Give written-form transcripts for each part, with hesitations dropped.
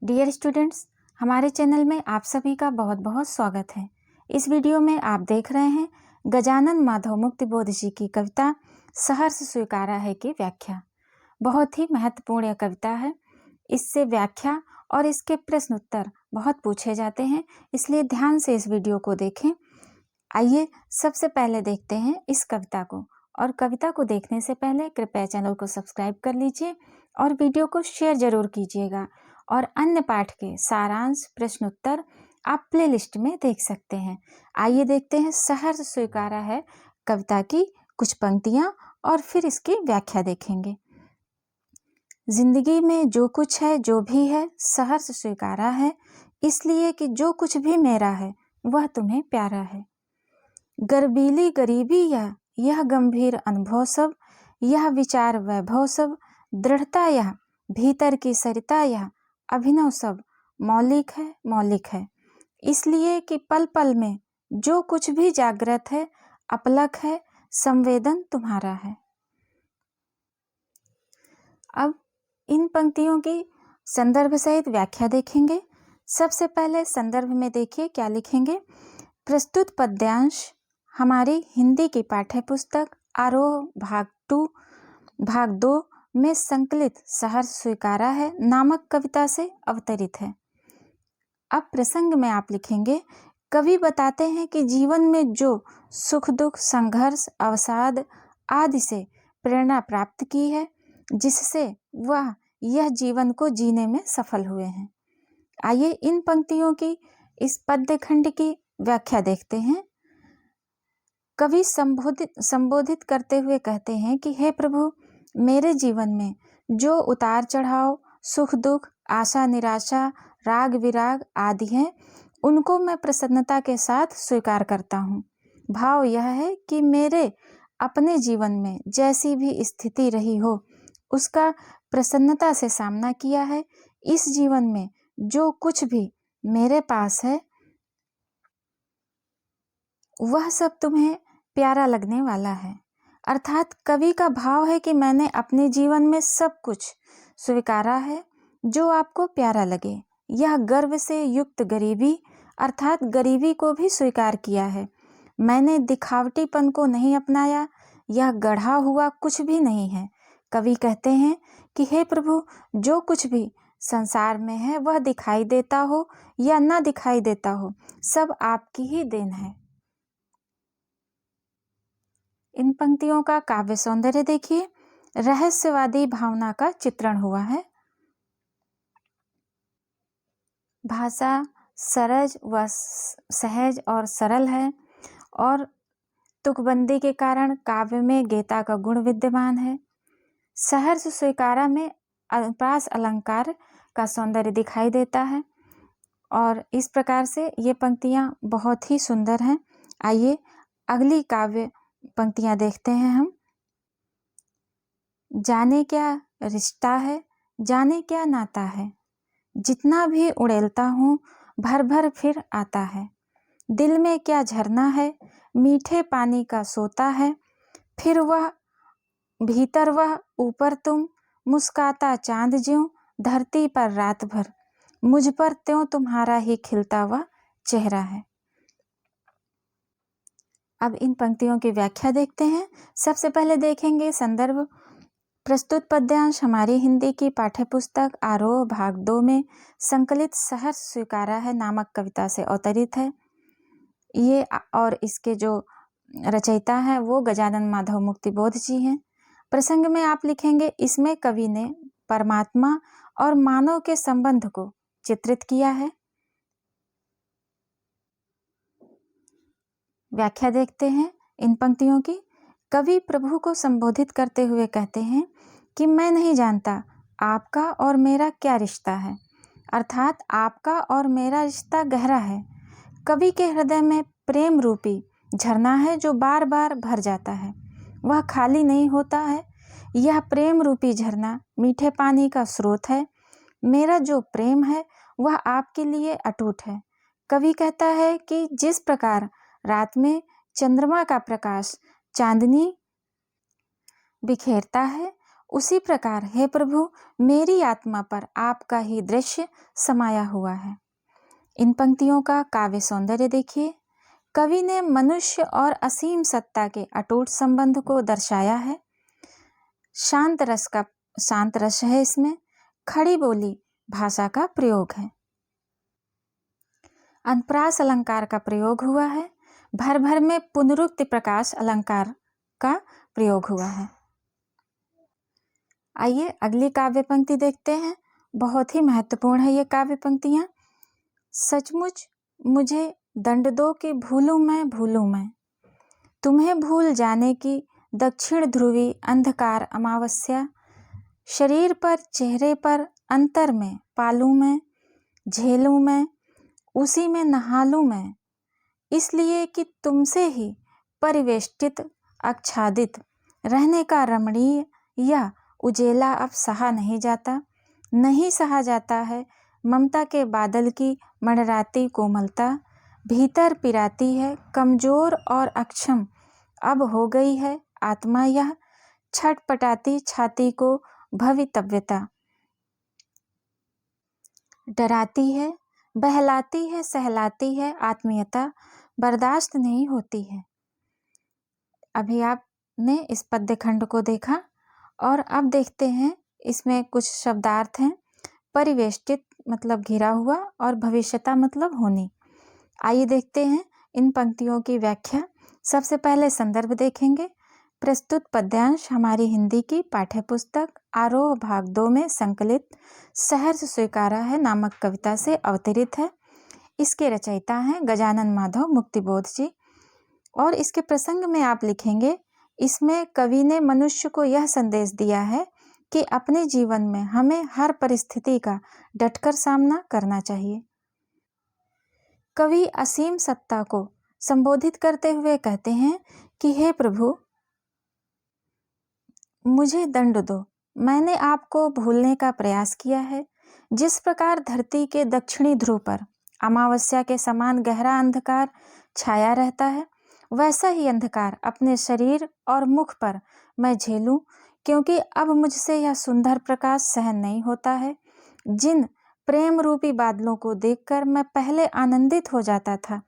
Dear students, हमारे channel में आप सभी का बहुत बहुत स्वागत है। इस वीडियो में आप देख रहे हैं गजानन माधव मुक्तिबोध जी की कविता सहर्ष स्वीकारा है की व्याख्या। बहुत ही महत्वपूर्ण यह कविता है। इससे व्याख्या और इसके प्रश्न उत्तर बहुत पूछे जाते हैं, इसलिए ध्यान से इस वीडियो को देखें। आइए सबसे पहले देखते हैं इस कविता को, और कविता को देखने से पहले कृपया चैनल को सब्सक्राइब कर लीजिए और वीडियो को शेयर जरूर कीजिएगा। और अन्य पाठ के सारांश प्रश्नोत्तर आप प्लेलिस्ट में देख सकते हैं। आइए देखते हैं सहर्ष स्वीकारा है कविता की कुछ पंक्तियां और फिर इसकी व्याख्या देखेंगे। जिंदगी में जो कुछ है जो भी है सहर्ष स्वीकारा है, इसलिए कि जो कुछ भी मेरा है वह तुम्हें प्यारा है। गर्बीली गरीबी यह गंभीर अनुभव सब, यह विचार वैभव सब, दृढ़ता यह भीतर की सरिता यह अभिनव सब मौलिक है। इसलिए कि पल पल में जो कुछ भी जागृत है अपलक है, संवेदन तुम्हारा है। अब इन पंक्तियों की संदर्भ सहित व्याख्या देखेंगे। सबसे पहले संदर्भ में देखिए क्या लिखेंगे। प्रस्तुत पद्यांश हमारी हिंदी की पाठ्य पुस्तक आरोह भाग 2 में संकलित सहर्ष स्वीकारा है नामक कविता से अवतरित है। अब प्रसंग में आप लिखेंगे, कवि बताते हैं कि जीवन में जो सुख दुख संघर्ष अवसाद आदि से प्रेरणा प्राप्त की है, जिससे वह यह जीवन को जीने में सफल हुए हैं। आइए इन पंक्तियों की इस पद्य खंड की व्याख्या देखते हैं। कवि संबोधित करते हुए कहते हैं कि हे प्रभु, मेरे जीवन में जो उतार चढ़ाव सुख दुख आशा निराशा राग विराग आदि हैं, उनको मैं प्रसन्नता के साथ स्वीकार करता हूँ। भाव यह है कि मेरे अपने जीवन में जैसी भी स्थिति रही हो उसका प्रसन्नता से सामना किया है। इस जीवन में जो कुछ भी मेरे पास है वह सब तुम्हें प्यारा लगने वाला है। अर्थात कवि का भाव है कि मैंने अपने जीवन में सब कुछ स्वीकारा है जो आपको प्यारा लगे। यह गर्व से युक्त गरीबी अर्थात गरीबी को भी स्वीकार किया है। मैंने दिखावटीपन को नहीं अपनाया, यह गढ़ा हुआ कुछ भी नहीं है। कवि कहते हैं कि हे प्रभु, जो कुछ भी संसार में है वह दिखाई देता हो या ना दिखाई देता हो, सब आपकी ही देन है। इन पंक्तियों का काव्य सौंदर्य देखिए, रहस्यवादी भावना का चित्रण हुआ है। भाषा सरज व सहज और सरल है और तुकबंदी के कारण काव्य में गीता का गुण विद्यमान है। सहर्ष स्वीकारा में अनुप्रास अलंकार का सौंदर्य दिखाई देता है और इस प्रकार से ये पंक्तियां बहुत ही सुंदर हैं। आइए अगली काव्य पंक्तियां देखते हैं हम। जाने क्या रिश्ता है, जाने क्या नाता है, जितना भी उड़ेलता हूँ भर भर फिर आता है। दिल में क्या झरना है, मीठे पानी का सोता है, फिर वह भीतर वह ऊपर तुम, मुस्काता चांद ज्यों धरती पर रात भर, मुझ पर त्यों तुम्हारा ही खिलता हुआ चेहरा है। अब इन पंक्तियों की व्याख्या देखते हैं। सबसे पहले देखेंगे संदर्भ। प्रस्तुत पद्यांश हमारी हिंदी की पाठ्यपुस्तक आरोह भाग 2 में संकलित सहर्ष स्वीकारा है नामक कविता से अवतरित है। ये और इसके जो रचयिता है वो गजानन माधव मुक्तिबोध जी हैं। प्रसंग में आप लिखेंगे, इसमें कवि ने परमात्मा और मानव के संबंध को चित्रित किया है। व्याख्या देखते हैं इन पंक्तियों की। कवि प्रभु को संबोधित करते हुए कहते हैं कि मैं नहीं जानता आपका और मेरा क्या रिश्ता है, अर्थात आपका और मेरा रिश्ता गहरा है। कवि के हृदय में प्रेम रूपी झरना है जो बार बार भर जाता है, वह खाली नहीं होता है। यह प्रेम रूपी झरना मीठे पानी का स्रोत है। मेरा जो प्रेम है वह आपके लिए अटूट है। कवि कहता है कि जिस प्रकार रात में चंद्रमा का प्रकाश चांदनी बिखेरता है, उसी प्रकार हे प्रभु मेरी आत्मा पर आपका ही दृश्य समाया हुआ है। इन पंक्तियों का काव्य सौंदर्य देखिए। कवि ने मनुष्य और असीम सत्ता के अटूट संबंध को दर्शाया है। शांत रस है इसमें। खड़ी बोली भाषा का प्रयोग है। अनुप्रास अलंकार का प्रयोग हुआ है। भर भर में पुनरुक्ति प्रकाश अलंकार का प्रयोग हुआ है। आइए अगली काव्य पंक्ति देखते हैं। बहुत ही महत्वपूर्ण है ये काव्य पंक्तियां। सचमुच मुझे दंड दो कि भूलूं मैं तुम्हें भूल जाने की दक्षिण ध्रुवी अंधकार अमावस्या। शरीर पर चेहरे पर अंतर में पालूं मैं, झेलूं मैं, उसी में नहालूं मैं, इसलिए कि तुमसे ही परिवेष्टित आच्छादित रहने का रमणीय या उजेला अब सहा नहीं सहा जाता है। ममता के बादल की मंडराती कोमलता भीतर पिराती है। कमजोर और अक्षम अब हो गई है आत्मा यह, छटपटाती छाती को भवितव्यता। डराती है, बहलाती है, सहलाती है, आत्मीयता बर्दाश्त नहीं होती है। अभी आपने इस पद्य खंड को देखा और अब देखते हैं इसमें कुछ शब्दार्थ हैं। परिवेष्टित मतलब घिरा हुआ और भविष्यता मतलब होनी। आइए देखते हैं इन पंक्तियों की व्याख्या। सबसे पहले संदर्भ देखेंगे। प्रस्तुत पद्यांश हमारी हिंदी की पाठ्य पुस्तक आरोह भाग 2 में संकलित सहर्ष स्वीकारा है नामक कविता से अवतरित है। इसके रचयिता हैं गजानन माधव मुक्तिबोध जी। और इसके प्रसंग में आप लिखेंगे, इसमें कवि ने मनुष्य को यह संदेश दिया है कि अपने जीवन में हमें हर परिस्थिति का डटकर सामना करना चाहिए। कवि असीम सत्ता को संबोधित करते हुए कहते हैं कि हे प्रभु मुझे दंड दो, मैंने आपको भूलने का प्रयास किया है। जिस प्रकार धरती के दक्षिणी ध्रुव पर अमावस्या के समान गहरा अंधकार छाया रहता है, वैसा ही अंधकार अपने शरीर और मुख पर मैं झेलूं, क्योंकि अब मुझसे यह सुंदर प्रकाश सहन नहीं होता है। जिन प्रेम रूपी बादलों को देखकर मैं पहले आनंदित हो जाता था,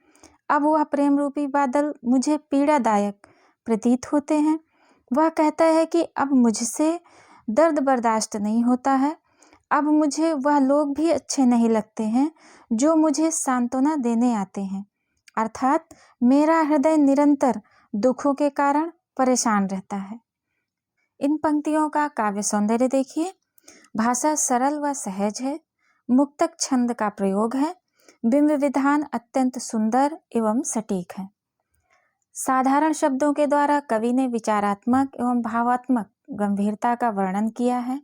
अब वह प्रेम रूपी बादल मुझे पीड़ादायक प्रतीत होते हैं। वह कहता है कि अब मुझसे दर्द बर्दाश्त नहीं होता है। अब मुझे वह लोग भी अच्छे नहीं लगते हैं जो मुझे सांत्वना देने आते हैं। अर्थात मेरा हृदय निरंतर दुखों के कारण परेशान रहता है। इन पंक्तियों का काव्य सौंदर्य देखिए। भाषा सरल व सहज है। मुक्तक छंद का प्रयोग है। बिंब विधान अत्यंत सुंदर एवं सटीक है। साधारण शब्दों के द्वारा कवि ने विचारात्मक एवं भावात्मक गंभीरता का वर्णन किया है।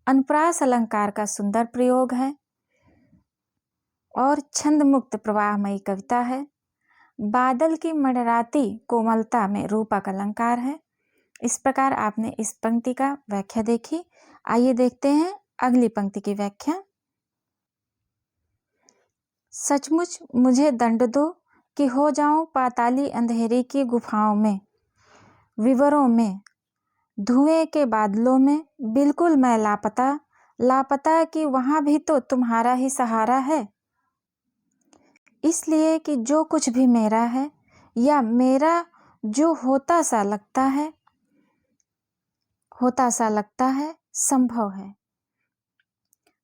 अनुप्रास अलंकार का सुंदर प्रयोग है और छंद मुक्त प्रवाहमयी कविता है। बादल की मंडराती कोमलता में रूपक अलंकार है। इस प्रकार आपने इस पंक्ति का व्याख्या देखी। आइए देखते हैं अगली पंक्ति की व्याख्या। सचमुच मुझे दंड दो कि हो जाऊं पाताली अंधेरी की गुफाओं में, विवरों में, धुएं के बादलों में, बिल्कुल मैं लापता कि वहां भी तो तुम्हारा ही सहारा है। इसलिए कि जो कुछ भी मेरा है या मेरा जो होता सा लगता है संभव है,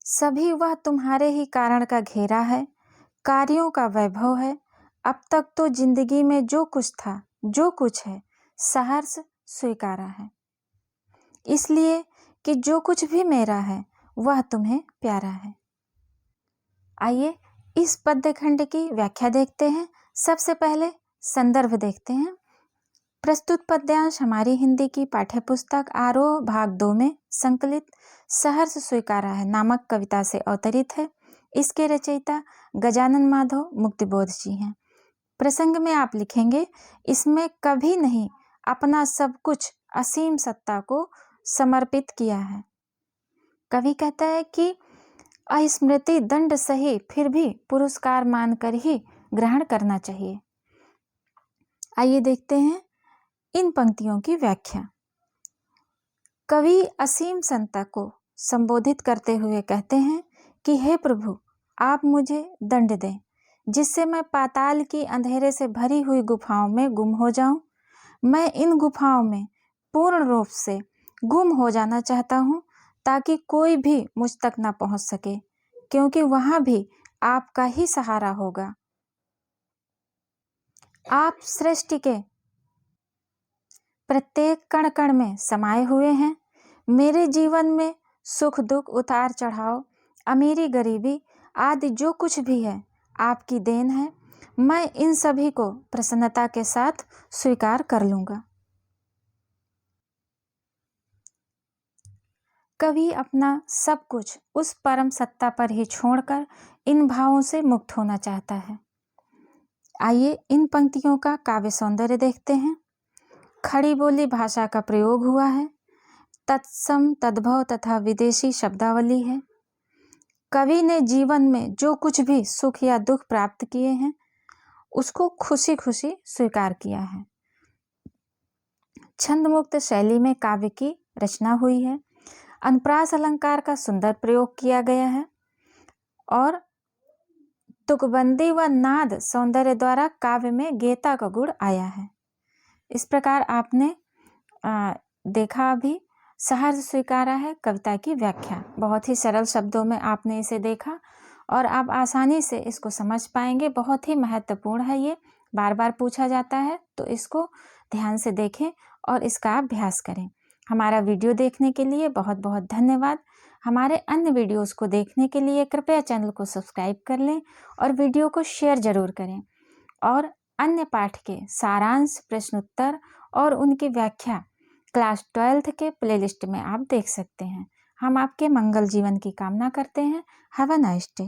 सभी वह तुम्हारे ही कारण का घेरा है, कार्यों का वैभव है। अब तक तो जिंदगी में जो कुछ था, जो कुछ है, सहर्ष स्वीकारा है। इसलिए कि जो कुछ भी मेरा है वह तुम्हें प्यारा है। आइए इस पद्य खंड की व्याख्या देखते हैं। सबसे पहले संदर्भ देखते हैं। प्रस्तुत पद्यांश हमारी हिंदी की पाठ्य पुस्तक आरोह भाग 2 में संकलित सहर्ष स्वीकारा है नामक कविता से अवतरित है। इसके रचयिता गजानन माधव मुक्तिबोध जी हैं। प्रसंग में आप लिखेंगे, इसमें कभी नहीं अपना सब कुछ असीम सत्ता को समर्पित किया है। कवि कहता है कि अस्मृति दंड सही फिर भी पुरस्कार मानकर ही ग्रहण करना चाहिए। आइए देखते हैं इन पंक्तियों की व्याख्या। कवि असीम संता को संबोधित करते हुए कहते हैं कि हे प्रभु, आप मुझे दंड दें जिससे मैं पाताल की अंधेरे से भरी हुई गुफाओं में गुम हो जाऊं। मैं इन गुफाओं में पूर्ण रूप से गुम हो जाना चाहता हूं ताकि कोई भी मुझ तक ना पहुंच सके, क्योंकि वहां भी आपका ही सहारा होगा। आप सृष्टि के प्रत्येक कण कण में समाये हुए हैं। मेरे जीवन में सुख दुख, उतार चढ़ाव, अमीरी गरीबी आदि जो कुछ भी है आपकी देन है। मैं इन सभी को प्रसन्नता के साथ स्वीकार कर लूँगा। कवि अपना सब कुछ उस परम सत्ता पर ही छोड़कर इन भावों से मुक्त होना चाहता है। आइए इन पंक्तियों का काव्य सौंदर्य देखते हैं। खड़ी बोली भाषा का प्रयोग हुआ है। तत्सम, तद्भव तथा विदेशी शब्दावली है। कवि ने जीवन में जो कुछ भी सुख या दुख प्राप्त किए हैं उसको खुशी खुशी स्वीकार किया है। छंद मुक्त शैली में काव्य की रचना हुई है। अनुप्रास अलंकार का सुंदर प्रयोग किया गया है और तुकबंदी व नाद सौंदर्य द्वारा काव्य में गेयता का गुण आया है। इस प्रकार आपने देखा अभी सहर्ष स्वीकारा है कविता की व्याख्या। बहुत ही सरल शब्दों में आपने इसे देखा और आप आसानी से इसको समझ पाएंगे। बहुत ही महत्वपूर्ण है, ये बार बार पूछा जाता है, तो इसको ध्यान से देखें और इसका अभ्यास करें। हमारा वीडियो देखने के लिए बहुत बहुत धन्यवाद। हमारे अन्य वीडियोस को देखने के लिए कृपया चैनल को सब्सक्राइब कर लें और वीडियो को शेयर जरूर करें। और अन्य पाठ के सारांश, प्रश्न उत्तर और उनकी व्याख्या क्लास 12th के प्लेलिस्ट में आप देख सकते हैं। हम आपके मंगल जीवन की कामना करते हैं। Have a nice day.